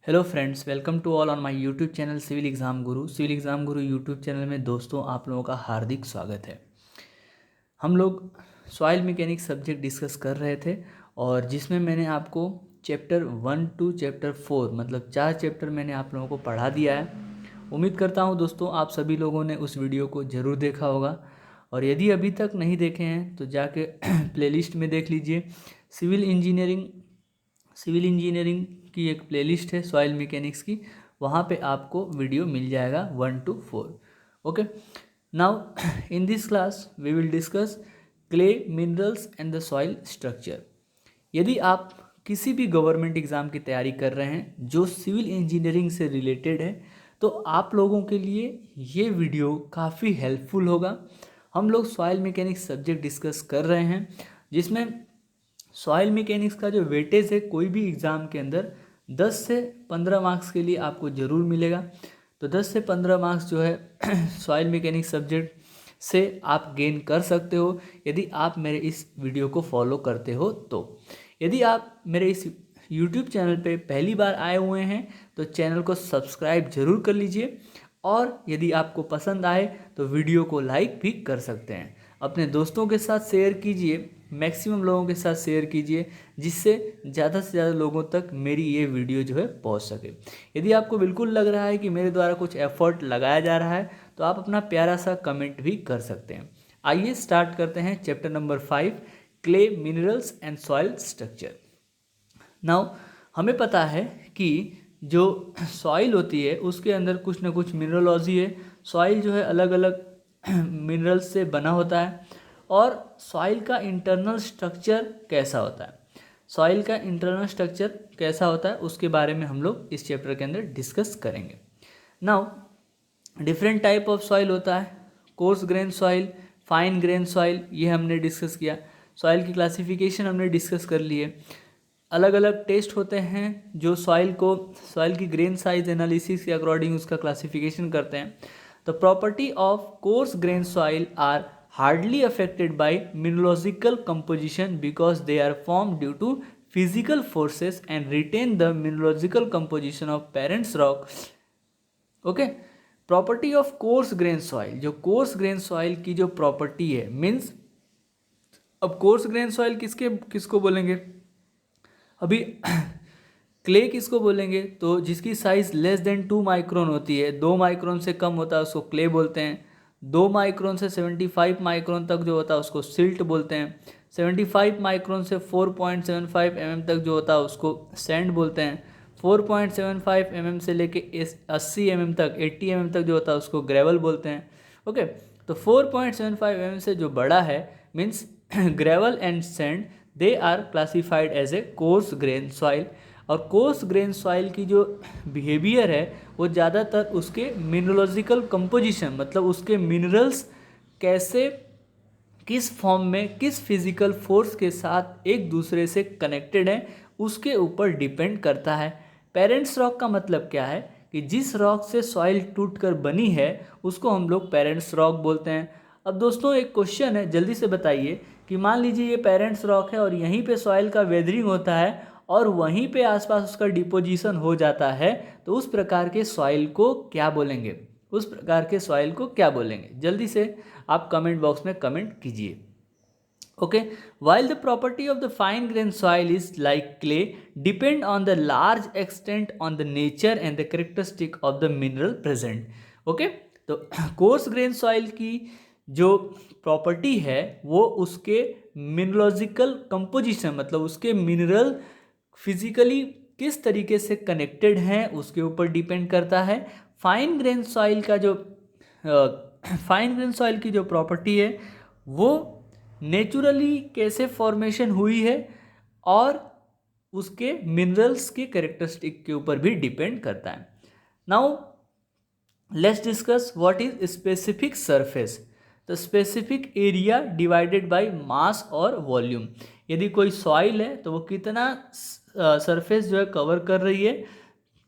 Hello friends, welcome to all on my YouTube channel civil exam guru YouTube channel में दोस्तों आप लोगों का हार्दिक स्वागत है। हम लोग सॉइल मैकेनिक्स सब्जेक्ट डिस्कस कर रहे थे और जिसमें मैंने आपको चैप्टर 1 टू चैप्टर 4 मतलब 4 चैप्टर मैंने आप लोगों को पढ़ा दिया है। उम्मीद करता हूँ दोस्तों आप सभी लोगों ने उस वीडियो को ज़रूर देखा होगा और यदि अभी तक नहीं देखे हैं तो जाके प्लेलिस्ट में देख लीजिए। सिविल इंजीनियरिंग की एक प्लेलिस्ट है सॉइल मैकेनिक्स की, वहाँ पे आपको वीडियो मिल जाएगा 1 to 4। Okay, now in this class we will discuss clay minerals and the soil structure. यदि आप किसी भी गवर्नमेंट एग्ज़ाम की तैयारी कर रहे हैं जो सिविल इंजीनियरिंग से रिलेटेड है तो आप लोगों के लिए ये वीडियो काफ़ी हेल्पफुल होगा। हम लोग सॉइल मैकेनिक्स सब्जेक्ट डिस्कस कर रहे हैं जिसमें सॉइल मैकेनिक्स का जो वेटेज है कोई भी एग्ज़ाम के अंदर 10 से 15 मार्क्स के लिए आपको ज़रूर मिलेगा। तो 10 से 15 मार्क्स जो है सॉइल मैकेनिक्स सब्जेक्ट से आप गेन कर सकते हो यदि आप मेरे इस वीडियो को फॉलो करते हो। तो यदि आप मेरे इस यूट्यूब चैनल पे पहली बार आए हुए हैं तो चैनल को सब्सक्राइब जरूर कर लीजिए और यदि आपको पसंद आए तो वीडियो को लाइक भी कर सकते हैं। अपने दोस्तों के साथ शेयर कीजिए, मैक्सिमम लोगों के साथ शेयर कीजिए जिससे ज़्यादा से ज़्यादा लोगों तक मेरी ये वीडियो जो है पहुंच सके। यदि आपको बिल्कुल लग रहा है कि मेरे द्वारा कुछ एफर्ट लगाया जा रहा है तो आप अपना प्यारा सा कमेंट भी कर सकते हैं। आइए स्टार्ट करते हैं chapter number 5, clay minerals and soil structure. Now हमें पता है कि जो सॉइल होती है उसके अंदर कुछ ना कुछ मिनरलॉजी है। सॉइल जो है अलग अलग मिनरल्स से बना होता है और सॉइल का इंटरनल स्ट्रक्चर कैसा होता है, सॉइल का इंटरनल स्ट्रक्चर कैसा होता है उसके बारे में हम लोग इस चैप्टर के अंदर डिस्कस करेंगे। Now different type of soil होता है, course grain soil, fine grain soil, ये हमने डिस्कस किया। सॉइल की क्लासिफिकेशन हमने डिस्कस कर ली है। अलग अलग टेस्ट होते हैं जो सॉइल की ग्रेन साइज एनालिसिस के अकॉर्डिंग उसका क्लासिफिकेशन करते हैं। The property of coarse grain soil are hardly affected by mineralogical composition because they are formed due to physical forces and retain the mineralogical composition of parent rock। Okay, property of coarse grain soil, जो course grain soil की जो property है means, अब course grain soil किसको बोलेंगे, अभी clay किसको बोलेंगे, तो जिसकी साइज लेस देन 2 माइक्रोन होती है, 2 माइक्रोन से कम होता है उसको क्ले बोलते हैं। 2 माइक्रोन से 75 माइक्रोन तक जो होता है उसको सिल्ट बोलते हैं। 75 माइक्रोन से 4.75 mm तक जो होता है उसको सैंड बोलते हैं। 4.75 mm से लेके 80 mm तक 80 mm तक जो होता है उसको ग्रेवल बोलते हैं। ओके, तो 4.75 mm से जो बड़ा है means gravel and sand, they are classified as a coarse grain soil. और कोर्स ग्रेन सॉइल की जो बिहेवियर है वो ज़्यादातर उसके मिनरलोजिकल कंपोजिशन मतलब उसके मिनरल्स कैसे, किस फॉर्म में, किस फिजिकल फोर्स के साथ एक दूसरे से कनेक्टेड है उसके ऊपर डिपेंड करता है। पेरेंट्स रॉक का मतलब क्या है कि जिस रॉक से सॉइल टूटकर बनी है उसको हम लोग पेरेंट्स रॉक बोलते हैं। अब दोस्तों एक क्वेश्चन है, जल्दी से बताइए कि मान लीजिए ये पेरेंट्स रॉक है और यहीं पे सॉइल का वेदरिंग होता है और वहीं पे आसपास उसका डिपोजिशन हो जाता है तो उस प्रकार के सॉइल को क्या बोलेंगे, उस प्रकार के सॉइल को क्या बोलेंगे, जल्दी से आप कमेंट बॉक्स में कमेंट कीजिए। Okay, while the property of the fine grain soil is like clay depend on the large extent on the nature and the characteristic of the mineral present। Okay, तो course grain soil की जो property है वो उसके mineralogical composition मतलब उसके mineral physically किस तरीके से कनेक्टेड हैं उसके ऊपर डिपेंड करता है। फाइन ग्रेन सॉइल का जो फाइन ग्रेन सॉइल की जो प्रॉपर्टी है वो नेचुरली कैसे फॉर्मेशन हुई है और उसके मिनरल्स के कैरेक्टरिस्टिक के ऊपर भी डिपेंड करता है। Now let's discuss what is specific surface. The specific area divided by mass और वॉल्यूम। यदि कोई सॉइल है तो वो कितना सरफेस जो है कवर कर रही है,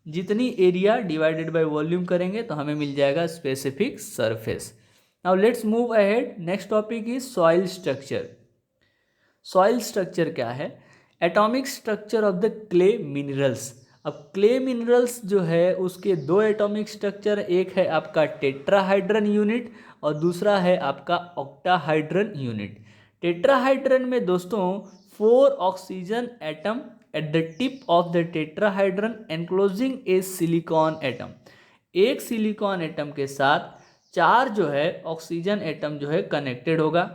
जितनी एरिया डिवाइडेड बाय वॉल्यूम करेंगे तो हमें मिल जाएगा specific surface. Now let's move ahead, next topic is soil structure. Soil structure क्या है, atomic structure of the clay minerals. अब क्ले मिनरल्स जो है उसके दो एटॉमिक स्ट्रक्चर, एक है आपका टेट्राहाइड्रन यूनिट और दूसरा है आपका ऑक्टाहाइड्रन यूनिट। टेट्राहाइड्रन में दोस्तों 4 oxygen atom at the tip of the tetrahedron enclosing a silicon atom. एक सिलिकॉन एटम के साथ 4 जो है ऑक्सीजन एटम जो है कनेक्टेड होगा,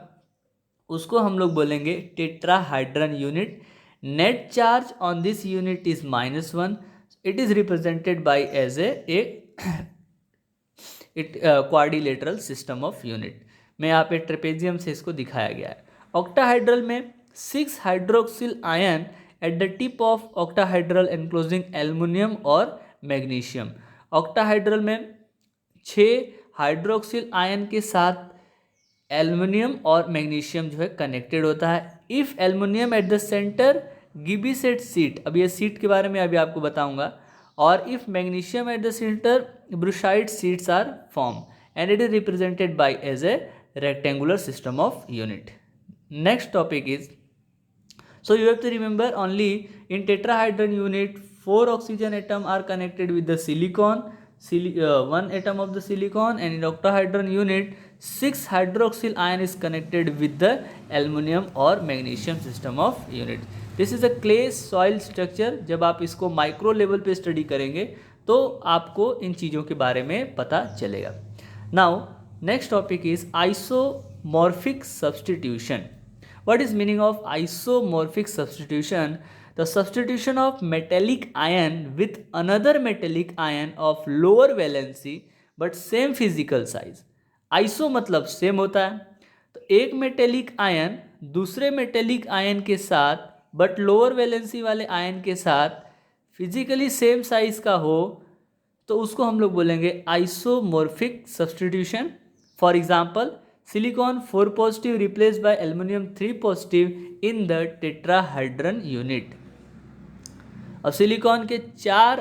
उसको हम लोग बोलेंगे tetrahedron unit. Net charge on this unit is -1। It is represented by as a quadrilateral system of unit. में यहाँ पे ट्रेपेजियम से इसको दिखाया गया है। ऑक्टाहाइड्रल में 6 hydroxyl ion eight the tip of octahedral enclosing aluminium और मैग्नीशियम। ऑक्टाहाइड्रल में 6 हाइड्रोक्सिल आयन के साथ एल्युमिनियम और मैग्नीशियम जो है कनेक्टेड होता है। If aluminium at the centre gibbsite sheet, अब ये सीट के बारे में अभी आपको बताऊंगा, और if magnesium at the centre brucite sheets are form and it is represented by as a rectangular system of unit. Next topic is, so you have to remember only in tetrahedron unit 4 oxygen atom are connected with the silicon, 1 atom of the silicon, and in octahedron unit 6 hydroxyl ion is connected with the aluminum or magnesium system of unit. This is a clay soil structure। जब आप इसको micro level पे study करेंगे तो आपको इन चीज़ों के बारे में पता चलेगा। Now next topic is isomorphic substitution. What is meaning of isomorphic substitution? The substitution of metallic ion with another metallic ion of lower valency but same physical size। Iso मतलब सेम होता है, तो एक मेटेलिक आयन दूसरे metallic ion के साथ but lower valency वाले ion के साथ फिजिकली सेम साइज का हो तो उसको हम लोग बोलेंगे isomorphic substitution. For example silicon 4 positive replaced by aluminium 3 positive in the tetrahedron unit. अब सिलिकॉन के 4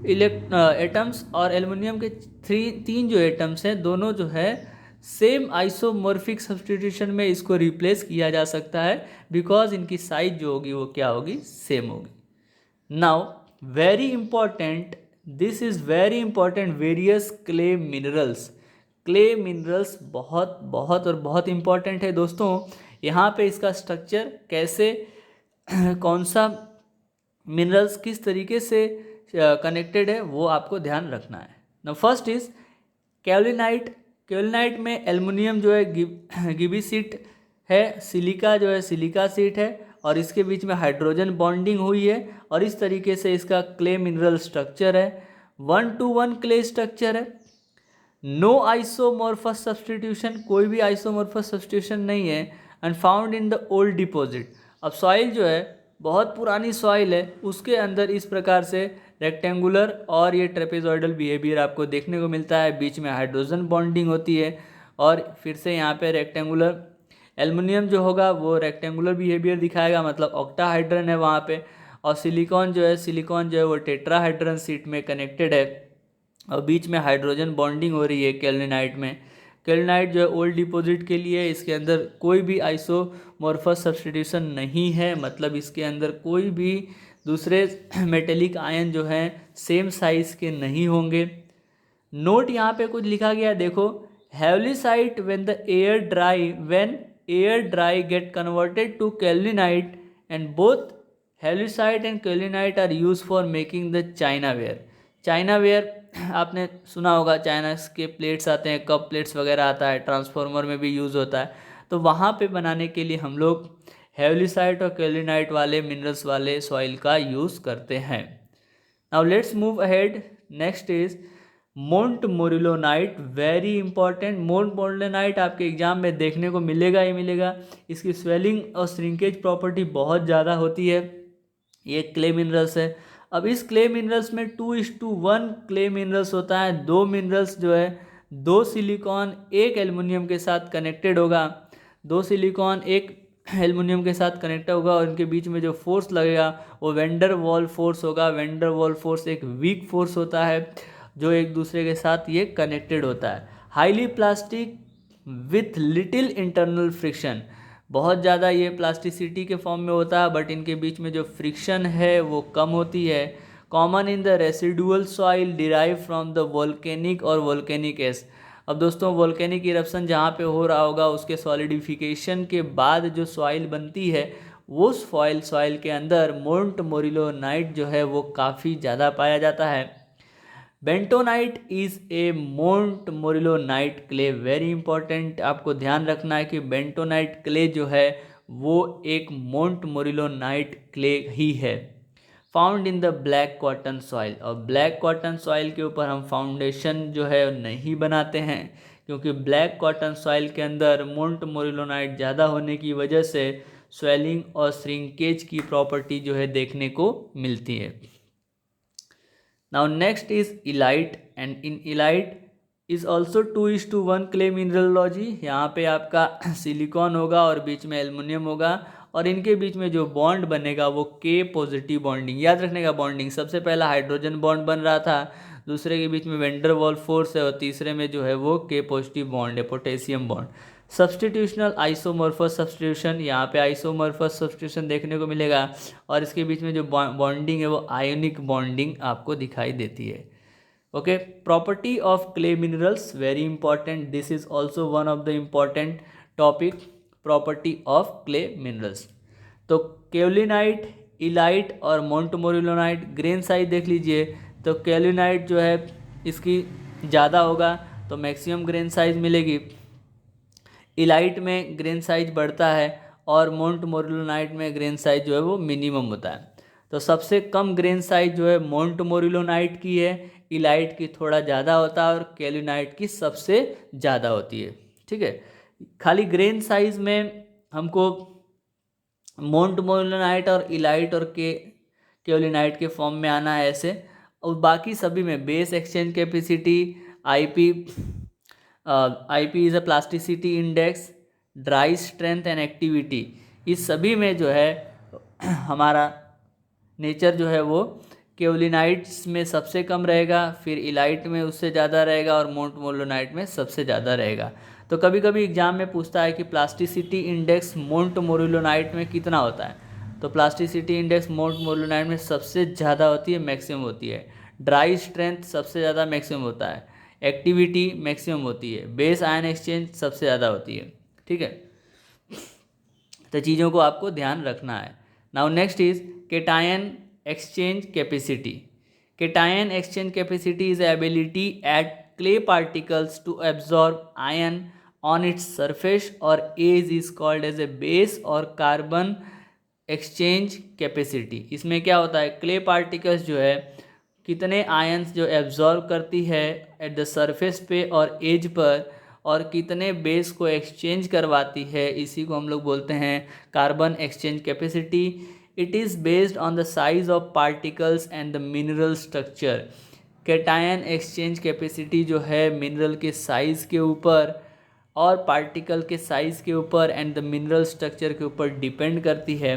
एटम्स और एल्युमिनियम के 3 जो एटम्स हैं दोनों जो है सेम आइसोमॉर्फिक सब्सटीट्यूशन में इसको रिप्लेस किया जा सकता है बिकॉज इनकी साइज जो होगी वो क्या होगी, सेम होगी। Now very important, this is very important, various clay minerals. Clay minerals बहुत बहुत और बहुत इम्पॉर्टेंट है दोस्तों। यहाँ पे इसका स्ट्रक्चर कैसे कौन सा मिनरल्स किस तरीके से कनेक्टेड है वो आपको ध्यान रखना है। ना फर्स्ट इज कैल्विनाइट। कैल्विनाइट में एल्युमिनियम जो है गिब्बेसिड है, सिलिका जो है सिलिका सीट है और इसके बीच में हाइड्रोजन बॉन्डिंग हुई है और इस तरीके से इसका क्ले मिनरल स्ट्रक्चर है। 1:1 क्ले स्ट्रक्चर है। नो आइसोमॉर्फस सब्सटीट्यूशन, कोई भी आइसोमॉर्फस सब्सटीट्यूशन नहीं है। And found in the old deposit. अब सॉइल जो है बहुत पुरानी सॉइल है, उसके अंदर इस प्रकार से रेक्टेंगुलर और ये ट्रेपेजॉइडल बिहेवियर आपको देखने को मिलता है। बीच में हाइड्रोजन बॉन्डिंग होती है और फिर से यहाँ पे रेक्टेंगुलर एल्युमिनियम जो होगा वो रेक्टेंगुलर बिहेवियर दिखाएगा, मतलब ऑक्टाहाइड्रन है वहाँ पे। और सिलिकॉन जो है वो टेट्राहाइड्रन सीट में कनेक्टेड है और बीच में हाइड्रोजन बॉन्डिंग हो रही है कैल्विनाइट में। कैल्विनाइट जो है ओल्ड डिपॉजिट के लिए इसके अंदर कोई भी आइसोमॉर्फस सब्सटीट्यूशन नहीं है, मतलब इसके अंदर कोई भी दूसरे मेटेलिक आयन जो हैं सेम साइज के नहीं होंगे। नोट यहाँ पे कुछ लिखा गया देखो, halloysite when air dry get converted to kaolinite and both halloysite and kaolinite are use for making the china ware. China ware आपने सुना होगा, चाइना के प्लेट्स आते हैं, कप प्लेट्स वगैरह आता है, ट्रांसफार्मर में भी यूज़ होता है, तो वहाँ पे बनाने के लिए हम लोग हैवलिसाइट और कैल्विनाइट वाले मिनरल्स वाले सॉइल का यूज़ करते हैं। Now let's move ahead. Next is montmorillonite, very important. Montmorillonite आपके एग्जाम में देखने को मिलेगा ही मिलेगा। इसकी स्वेलिंग और श्रिंकेज प्रॉपर्टी बहुत ज़्यादा होती है। ये क्ले मिनरल्स है। अब इस क्ले मिनरल्स में 2:1 क्ले मिनरल्स होता है। 2 मिनरल्स जो है 2 सिलिकॉन 1 एल्युमिनियम के साथ कनेक्टेड होगा। 2 सिलिकॉन 1 एल्युमिनियम के साथ कनेक्टेड होगा और इनके बीच में जो फोर्स लगेगा वो वेंडर वॉल फोर्स होगा। वेंडर वॉल फोर्स एक वीक फोर्स होता है जो एक दूसरे के साथ ये कनेक्टेड होता है। Highly plastic with little internal friction, बहुत ज़्यादा ये प्लास्टिसिटी के फॉर्म में होता है, बट इनके बीच में जो फ्रिक्शन है वो कम होती है। Common in the residual soil derive from the volcanic और वोल्केनिक एश। अब दोस्तों वोल्केनिक इरप्शन जहाँ पे हो रहा होगा उसके सॉलिडिफिकेशन के बाद जो सॉइल बनती है वो सॉइल के अंदर मोंट मोरिलोनाइट जो है वो काफ़ी ज़्यादा पाया जाता है। Bentonite is a montmorillonite clay, very important, आपको ध्यान रखना है कि बेंटोनाइट क्ले जो है वो एक मोंट मोरिलोनाइट क्ले ही है। Found in the black cotton soil, और ब्लैक कॉटन सॉइल के ऊपर हम फाउंडेशन जो है नहीं बनाते हैं, क्योंकि ब्लैक कॉटन सॉइल के अंदर मोंट मोरिलोनाइट ज़्यादा होने की वजह से स्वेलिंग और श्रिंकेज की प्रॉपर्टी जो है देखने को मिलती है। Now next is illite, and in illite is also 2:1 clay mineralogy. यहाँ पे आपका सिलिकॉन होगा और बीच में एल्युमिनियम होगा, और इनके बीच में जो बॉन्ड बनेगा वो के पॉजिटिव बॉन्डिंग, याद रखने का बॉन्डिंग। सबसे पहला हाइड्रोजन बॉन्ड बन रहा था, दूसरे के बीच में वेंडर वॉल फोर्स है, और तीसरे में जो है वो के पॉजिटिव बॉन्ड है, potassium bond. Substitutional isomorphous substitution, यहाँ पे आइसोमॉर्फस सब्सटीट्यूशन देखने को मिलेगा, और इसके बीच में जो बॉन्डिंग है वो आयोनिक बॉन्डिंग आपको दिखाई देती है। Okay, property of clay minerals, very important, this is also one of the important topic, property of clay minerals. तो केओलिनाइट, इलाइट और मोंटमोरिलोनाइट, ग्रेन साइज देख लीजिए, तो केओलिनाइट जो है इसकी ज़्यादा होगा तो मैक्सिमम ग्रेन साइज मिलेगी, इलाइट में ग्रेन साइज बढ़ता है, और मोंटमोरिलोनाइट में ग्रेन साइज जो है वो मिनिमम होता है। तो सबसे कम ग्रेन साइज जो है मोंटमोरिलोनाइट की है, इलाइट की थोड़ा ज़्यादा होता है, और केल्विनाइट की सबसे ज़्यादा होती है। ठीक है, खाली ग्रेन साइज में हमको मोंटमोरिलोनाइट और इलाइट और केल्विनाइट के फॉर्म में आना है ऐसे, और बाकी सभी में base exchange capacity, IP is a plasticity index, dry strength and activity, इस सभी में जो है हमारा नेचर जो है वो केओलिनाइट्स में सबसे कम रहेगा, फिर इलाइट में उससे ज़्यादा रहेगा, और मोंटमोरिलोनाइट में सबसे ज़्यादा रहेगा। तो कभी कभी एग्जाम में पूछता है कि प्लास्टिसिटी इंडेक्स मोंटमोरिलोनाइट में कितना होता है, तो प्लास्टिसिटी इंडेक्स मोंटमोरिलोनाइट में सबसे ज़्यादा होती है, मैक्सिमम होती है। ड्राई स्ट्रेंथ सबसे ज़्यादा मैक्सिमम होता है, एक्टिविटी मैक्सिमम होती है, बेस आयन एक्सचेंज सबसे ज़्यादा होती है। ठीक है, तो चीज़ों को आपको ध्यान रखना है। Now next is cation exchange capacity. Cation exchange capacity is the ability at clay particles to absorb ion on its surface, or is called as a base or carbon exchange capacity. इसमें क्या होता है, clay particles जो है कितने ions जो absorb करती है एट द सरफेस पे और एज पर, और कितने बेस को एक्सचेंज करवाती है, इसी को हम लोग बोलते हैं carbon exchange capacity. It is based on the size of particles and the mineral structure. Cation exchange capacity जो है मिनरल के साइज़ के ऊपर और पार्टिकल के साइज़ के ऊपर एंड द मिनरल स्ट्रक्चर के ऊपर डिपेंड करती है।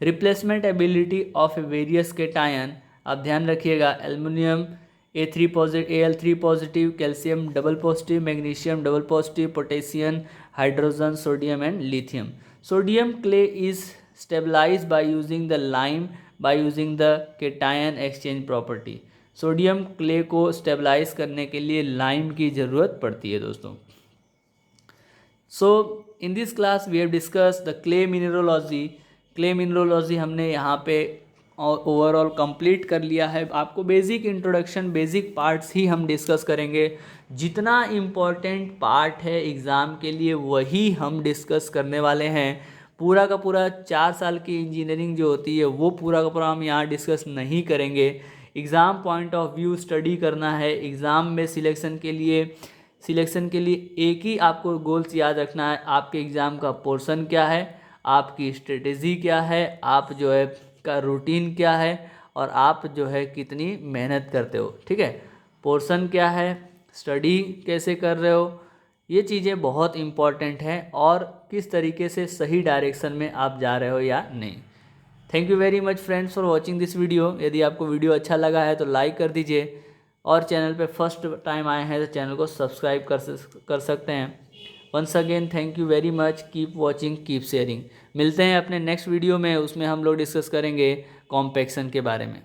Replacement ability of A various cation, आप ध्यान रखिएगा, aluminium A3 positive, Al3 positive, calcium double positive, magnesium double positive, potassium, hydrogen, sodium and lithium. Sodium clay is stabilized by using the lime by using the cation exchange property. Sodium clay को stabilize करने के लिए lime की ज़रूरत पड़ती है दोस्तों। So in this class we have discuss the clay mineralogy. Clay mineralogy हमने यहाँ पे ओवरऑल कंप्लीट कर लिया है। आपको बेसिक इंट्रोडक्शन, बेसिक पार्ट्स ही हम डिस्कस करेंगे। जितना इम्पोर्टेंट पार्ट है एग्ज़ाम के लिए वही हम डिस्कस करने वाले हैं। पूरा का पूरा 4 साल की इंजीनियरिंग जो होती है वो पूरा का पूरा हम यहाँ डिस्कस नहीं करेंगे। Exam point of view study करना है। एग्ज़ाम में सिलेक्शन के लिए एक ही आपको गोल्स याद रखना है, आपके एग्ज़ाम का पोर्शन क्या है, आपकी स्ट्रेटेजी क्या है, आप जो है का रूटीन क्या है, और आप जो है कितनी मेहनत करते हो। ठीक है, पोर्शन क्या है, स्टडी कैसे कर रहे हो, ये चीज़ें बहुत इम्पॉर्टेंट हैं, और किस तरीके से सही डायरेक्शन में आप जा रहे हो या नहीं। Thank you very much friends for watching this video. यदि आपको वीडियो अच्छा लगा है तो लाइक कर दीजिए, और चैनल पे फर्स्ट टाइम आए हैं तो चैनल को सब्सक्राइब कर सकते हैं, once again thank you very much, keep watching, keep sharing. मिलते हैं अपने नेक्स्ट वीडियो में, उसमें हम लोग डिस्कस करेंगे कॉम्पैक्शन के बारे में।